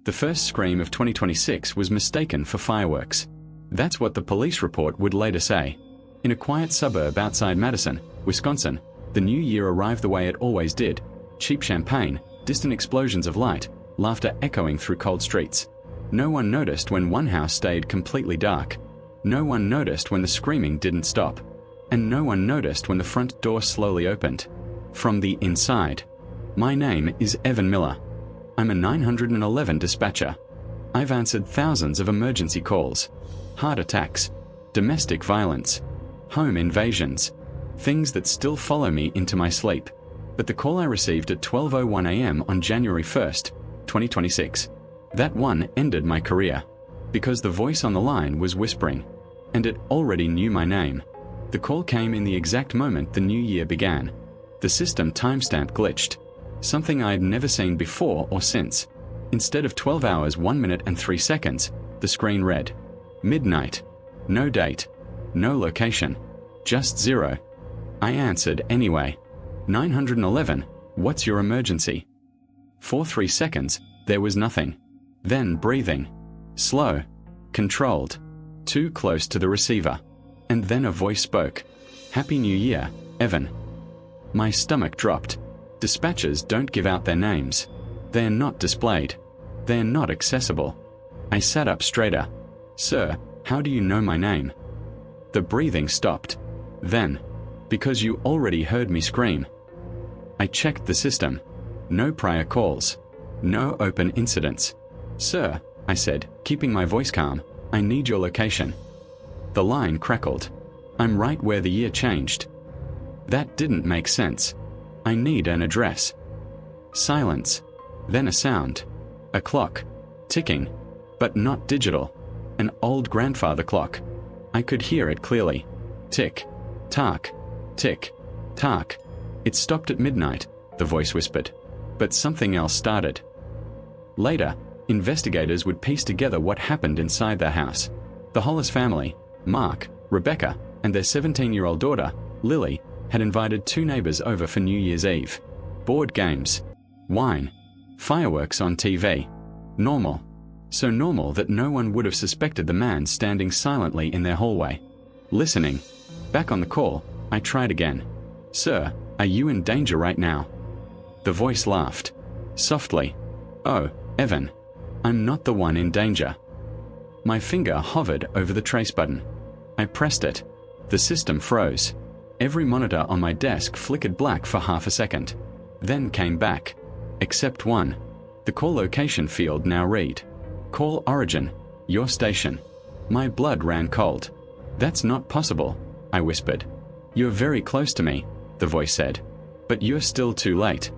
The first scream of 2026 was mistaken for fireworks. That's what the police report would later say. In a quiet suburb outside Madison, Wisconsin, the new year arrived the way it always did. Cheap champagne, distant explosions of light, laughter echoing through cold streets. No one noticed when one house stayed completely dark. No one noticed when the screaming didn't stop. And no one noticed when the front door slowly opened. From the inside. My name is Evan Miller. I'm a 911 dispatcher. I've answered thousands of emergency calls. Heart attacks. Domestic violence. Home invasions. Things that still follow me into my sleep. But the call I received at 12:01 a.m. on January 1st, 2026. That one ended my career. Because the voice on the line was whispering. And it already knew my name. The call came in the exact moment the new year began. The system timestamp glitched. Something I'd never seen before or since. Instead of 12 hours 1 minute and 3 seconds, the screen read, midnight. No date. No location. Just 0. I answered anyway. 911, what's your emergency? For 3 seconds, there was nothing. Then breathing. Slow. Controlled. Too close to the receiver. And then a voice spoke. Happy New Year, Evan. My stomach dropped. Dispatchers don't give out their names. They're not displayed. They're not accessible. I sat up straighter. Sir, how do you know my name? The breathing stopped. Then, because you already heard me scream. I checked the system. No prior calls. No open incidents. Sir, I said, keeping my voice calm, I need your location. The line crackled. I'm right where the year changed. That didn't make sense. I need an address. Silence. Then a sound. A clock. Ticking. But not digital. An old grandfather clock. I could hear it clearly. Tick. Tock. Tick. Tock. It stopped at midnight, the voice whispered. But something else started. Later, investigators would piece together what happened inside their house. The Hollis family, Mark, Rebecca, and their 17-year-old daughter, Lily, had invited 2 neighbors over for New Year's Eve. Board games. Wine. Fireworks on TV. Normal. So normal that no one would have suspected the man standing silently in their hallway. Listening. Back on the call, I tried again. Sir, are you in danger right now? The voice laughed. Softly. Oh, Evan. I'm not the one in danger. My finger hovered over the trace button. I pressed it. The system froze. Every monitor on my desk flickered black for half a second. Then came back. Except one. The call location field now read. Call origin. Your station. My blood ran cold. That's not possible, I whispered. You're very close to me, the voice said. But you're still too late.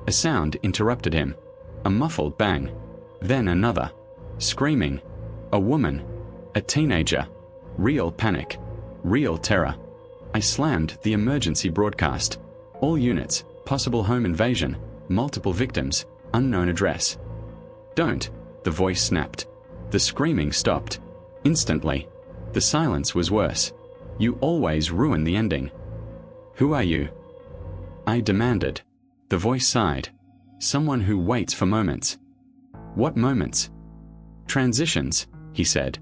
A sound interrupted him. A muffled bang. Then another. Screaming. A woman. A teenager. Real panic. Real terror. I slammed the emergency broadcast. All units, possible home invasion, multiple victims, unknown address. Don't, the voice snapped. The screaming stopped. Instantly. The silence was worse. You always ruin the ending. Who are you? I demanded. The voice sighed. Someone who waits for moments. What moments? Transitions, he said.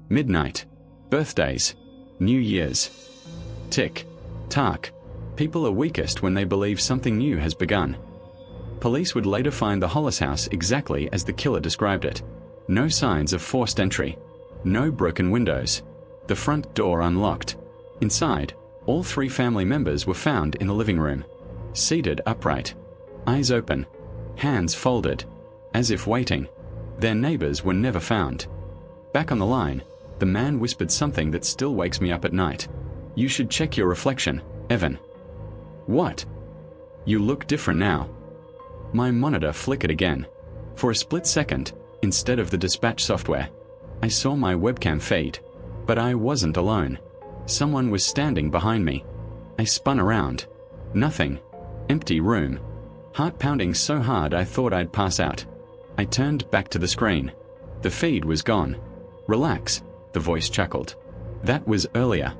Midnight. Birthdays. New Year's. Tick. Tock. People are weakest when they believe something new has begun. Police would later find the Hollis house exactly as the killer described it. No signs of forced entry. No broken windows. The front door unlocked. Inside, all 3 family members were found in the living room. Seated upright. Eyes open. Hands folded. As if waiting. Their neighbors were never found. Back on the line, the man whispered something that still wakes me up at night. You should check your reflection, Evan. What? You look different now. My monitor flickered again. For a split second, instead of the dispatch software, I saw my webcam feed. But I wasn't alone. Someone was standing behind me. I spun around. Nothing. Empty room. Heart pounding so hard I thought I'd pass out. I turned back to the screen. The feed was gone. Relax, the voice chuckled. That was earlier.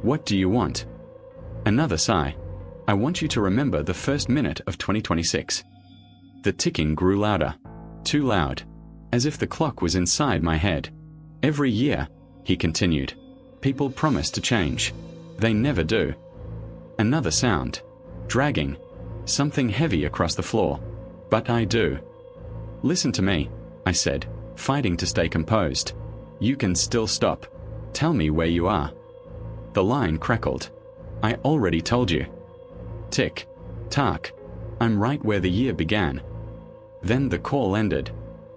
What do you want? Another sigh. I want you to remember the first minute of 2026. The ticking grew louder. Too loud. as if the clock was inside my head. Every year, he continued, people promise to change. They never do. Another sound. Dragging. Something heavy across the floor. But I do. Listen to me, I said, fighting to stay composed. You can still stop. Tell me where you are. The line crackled. I already told you. Tick. Tack. I'm right where the year began. Then the call ended.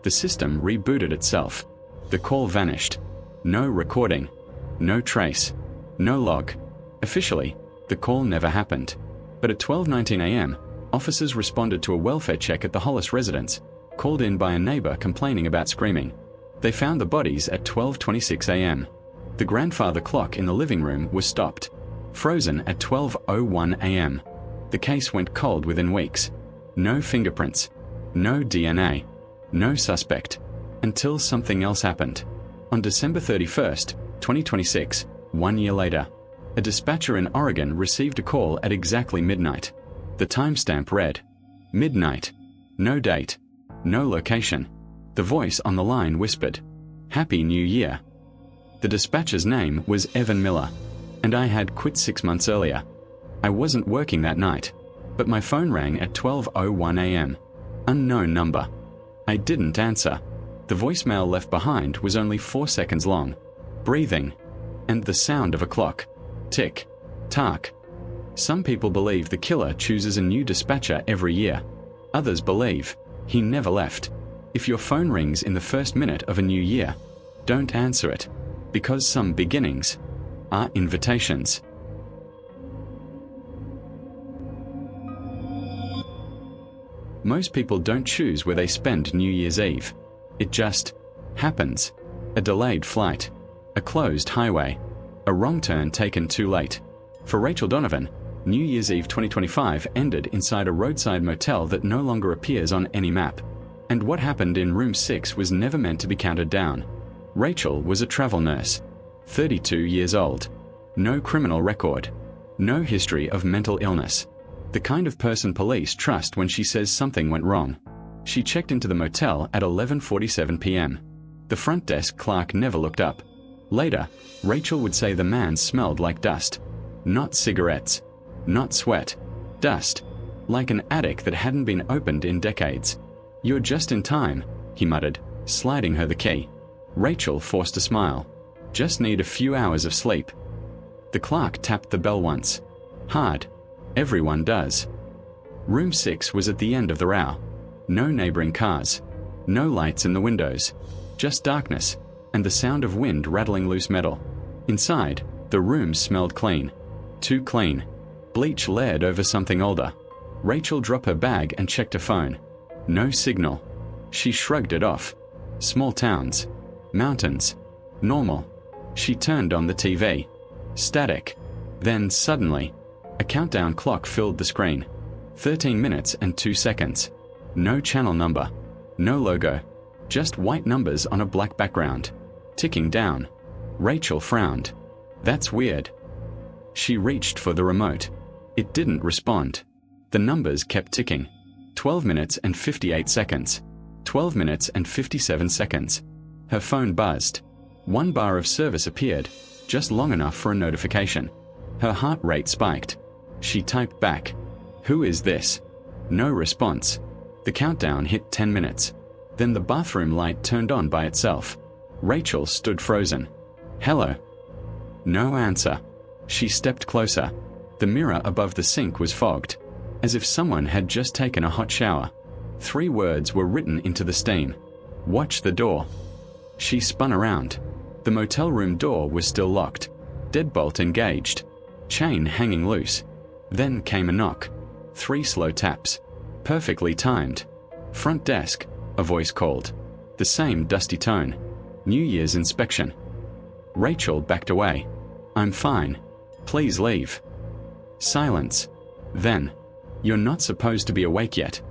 The system rebooted itself. The call vanished. No recording. No trace. No log. Officially, the call never happened. But at 12:19 a.m., officers responded to a welfare check at the Hollis residence, called in by a neighbor complaining about screaming. They found the bodies at 12:26 a.m. The grandfather clock in the living room was stopped, frozen at 12:01 a.m. The case went cold within weeks. No fingerprints. No DNA. No suspect. Until something else happened. On December 31st, 2026, 1 year later, a dispatcher in Oregon received a call at exactly midnight. The timestamp read, midnight. No date. No location. The voice on the line whispered, Happy New Year. The dispatcher's name was Evan Miller, and I had quit 6 months earlier. I wasn't working that night, but my phone rang at 12:01 a.m. Unknown number. I didn't answer. The voicemail left behind was only 4 seconds long. Breathing. And the sound of a clock. Tick. Tack. Some people believe the killer chooses a new dispatcher every year. Others believe he never left. If your phone rings in the first minute of a new year, don't answer it, because some beginnings are invitations. Most people don't choose where they spend New Year's Eve. It just happens. A delayed flight. A closed highway. A wrong turn taken too late. For Rachel Donovan, New Year's Eve 2025 ended inside a roadside motel that no longer appears on any map. And what happened in room 6 was never meant to be counted down. Rachel was a travel nurse, 32 years old. No criminal record. No history of mental illness. The kind of person police trust when she says something went wrong. She checked into the motel at 11:47 p.m. The front desk clerk never looked up. Later, Rachel would say the man smelled like dust. Not cigarettes. Not sweat. Dust. Like an attic that hadn't been opened in decades. You're just in time, he muttered, sliding her the key. Rachel forced a smile. Just need a few hours of sleep. The clerk tapped the bell once. Hard. Everyone does. Room 6 was at the end of the row. No neighboring cars. No lights in the windows. Just darkness, and the sound of wind rattling loose metal. Inside, the room smelled clean. Too clean. Bleach layered over something older. Rachel dropped her bag and checked her phone. No signal. She shrugged it off. Small towns. Mountains. Normal. She turned on the TV. Static. Then suddenly, a countdown clock filled the screen. 13 minutes and 2 seconds. No channel number. No logo. Just white numbers on a black background. Ticking down. Rachel frowned. That's weird. She reached for the remote. It didn't respond. The numbers kept ticking. 12 minutes and 58 seconds. 12 minutes and 57 seconds. Her phone buzzed. One bar of service appeared, just long enough for a notification. Her heart rate spiked. She typed back, "Who is this?" No response. The countdown hit 10 minutes. Then the bathroom light turned on by itself. Rachel stood frozen. "Hello." No answer. She stepped closer. The mirror above the sink was fogged, as if someone had just taken a hot shower. 3 words were written into the steam. "Watch the door." She spun around. The motel room door was still locked. Deadbolt engaged. Chain hanging loose. Then came a knock. 3 slow taps. Perfectly timed. "Front desk," a voice called. The same dusty tone. New Year's inspection. Rachel backed away. "I'm fine. Please leave." Silence. Then, "You're not supposed to be awake yet."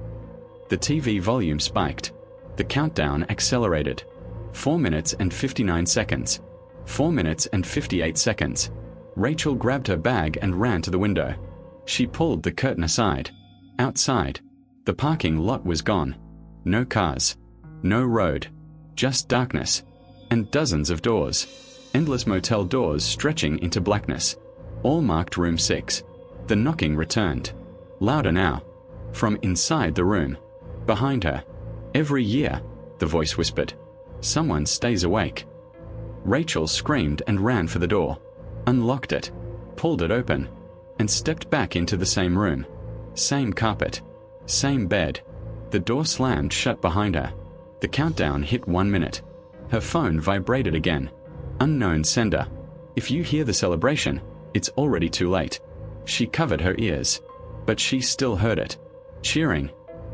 The TV volume spiked. The countdown accelerated. 4 minutes and 59 seconds. 4 minutes and 58 seconds. Rachel grabbed her bag and ran to the window. She pulled the curtain aside. Outside, the parking lot was gone. No cars. No road. Just darkness. And dozens of doors. Endless motel doors stretching into blackness. All marked room 6. The knocking returned. Louder now. From inside the room. Behind her. Every year, the voice whispered. Someone stays awake. Rachel screamed and ran for the door. Unlocked it. Pulled it open. And stepped back into the same room. Same carpet. Same bed. The door slammed shut behind her. The countdown hit 1 minute. Her phone vibrated again. Unknown sender. If you hear the celebration, it's already too late. She covered her ears. But she still heard it. Cheering.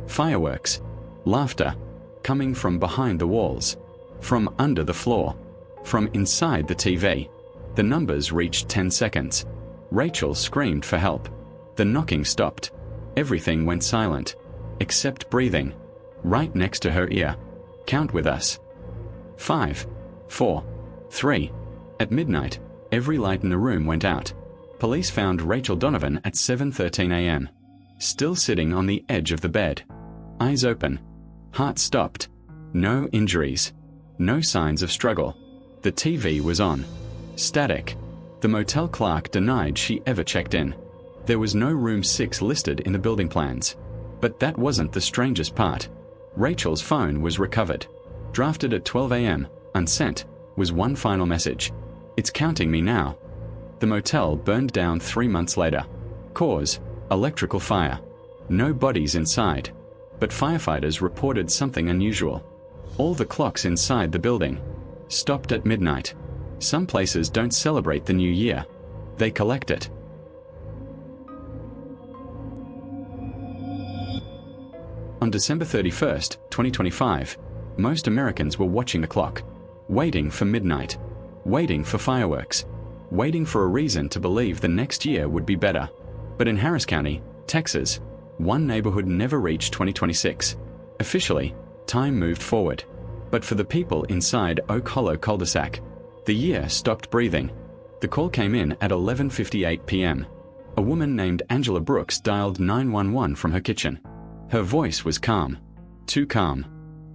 Fireworks. Laughter. Coming from behind the walls. From under the floor. From inside the TV. The numbers reached 10 seconds. Rachel screamed for help. The knocking stopped. Everything went silent. Except breathing. Right next to her ear. Count with us. 5, 4, 3. At midnight, every light in the room went out. Police found Rachel Donovan at 7:13 a.m. Still sitting on the edge of the bed. Eyes open. Heart stopped. No injuries. No signs of struggle. The TV was on. Static. The motel clerk denied she ever checked in. There was no room 6 listed in the building plans. But that wasn't the strangest part. Rachel's phone was recovered. Drafted at 12 a.m., unsent, was one final message. It's counting me now. The motel burned down 3 months later. Cause: electrical fire. No bodies inside. But firefighters reported something unusual. All the clocks inside the building stopped at midnight. Some places don't celebrate the new year. They collect it. On December 31st, 2025, most Americans were watching the clock, waiting for midnight, waiting for fireworks, waiting for a reason to believe the next year would be better. But in Harris County, Texas, one neighborhood never reached 2026. Officially, time moved forward. But for the people inside Oak Hollow cul-de-sac, the year stopped breathing. The call came in at 11:58 p.m. A woman named Angela Brooks dialed 911 from her kitchen. Her voice was calm. Too calm.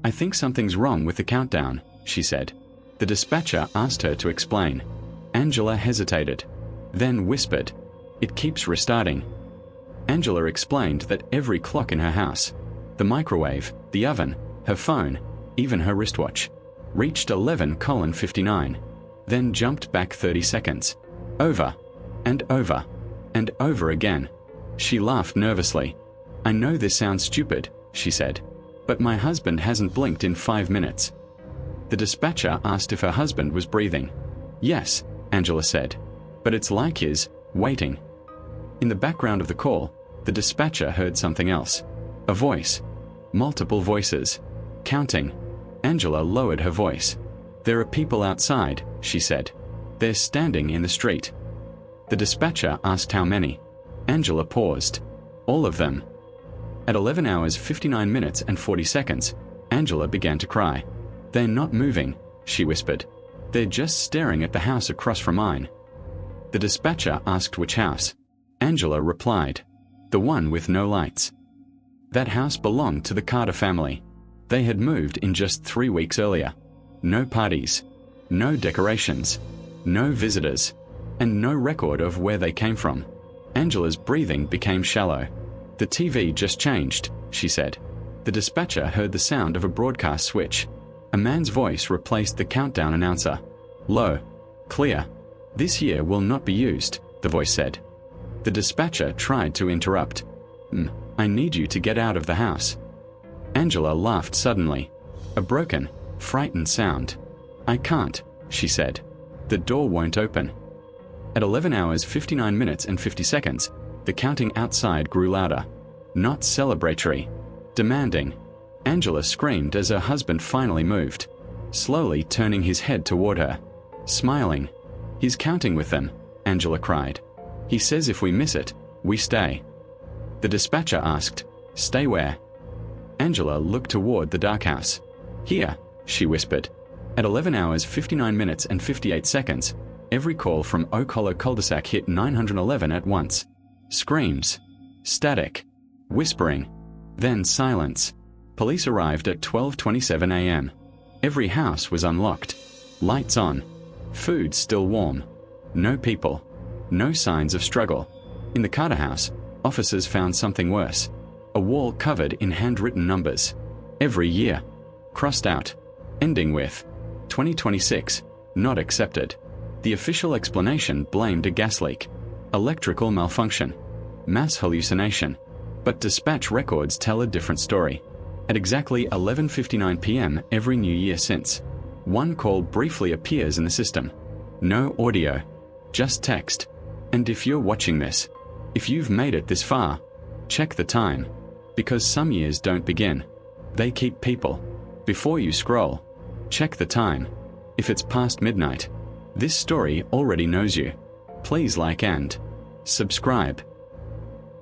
"I think something's wrong with the countdown," she said. The dispatcher asked her to explain. Angela hesitated, then whispered, "It keeps restarting." Angela explained that every clock in her house, the microwave, the oven, her phone, even her wristwatch, reached 11:59, then jumped back 30 seconds. Over, and over, and over again. She laughed nervously. "I know this sounds stupid," she said, "but my husband hasn't blinked in 5 minutes." The dispatcher asked if her husband was breathing. "Yes," Angela said, "but it's like he's waiting." In the background of the call, the dispatcher heard something else. A voice. Multiple voices. Counting. Angela lowered her voice. "There are people outside," she said. "They're standing in the street." The dispatcher asked how many. Angela paused. "All of them." At 11 hours 59 minutes and 40 seconds, Angela began to cry. "They're not moving," she whispered. "They're just staring at the house across from mine." The dispatcher asked which house. Angela replied, "The one with no lights." That house belonged to the Carter family. They had moved in just 3 weeks earlier. No parties, no decorations, no visitors, and no record of where they came from. Angela's breathing became shallow. "The TV just changed," she said. The dispatcher heard the sound of a broadcast switch. A man's voice replaced the countdown announcer. "Low. Clear. This year will not be used," the voice said. The dispatcher tried to interrupt. I need you to get out of the house." Angela laughed suddenly. A broken, frightened sound. "I can't," she said. "The door won't open." At 11 hours 59 minutes and 50 seconds, the counting outside grew louder. Not celebratory. Demanding. Angela screamed as her husband finally moved, slowly turning his head toward her. Smiling. "He's counting with them," Angela cried. "He says if we miss it, we stay." The dispatcher asked, "Stay where?" Angela looked toward the dark house. "Here," she whispered. At 11 hours 59 minutes and 58 seconds, every call from Oak Hollow cul-de-sac hit 911 at once. Screams. Static. Whispering. Then silence. Police arrived at 12:27 a.m. Every house was unlocked. Lights on. Food still warm. No people. No signs of struggle. In the Carter house, officers found something worse. A wall covered in handwritten numbers. Every year. Crossed out. Ending with 2026, not accepted. The official explanation blamed a gas leak, electrical malfunction, mass hallucination. But dispatch records tell a different story. At exactly 11:59 p.m. every New Year since, one call briefly appears in the system. No audio, just text. And if you're watching this, if you've made it this far, check the time. Because some years don't begin. They keep people. Before you scroll, check the time. If it's past midnight, this story already knows you. Please like and subscribe.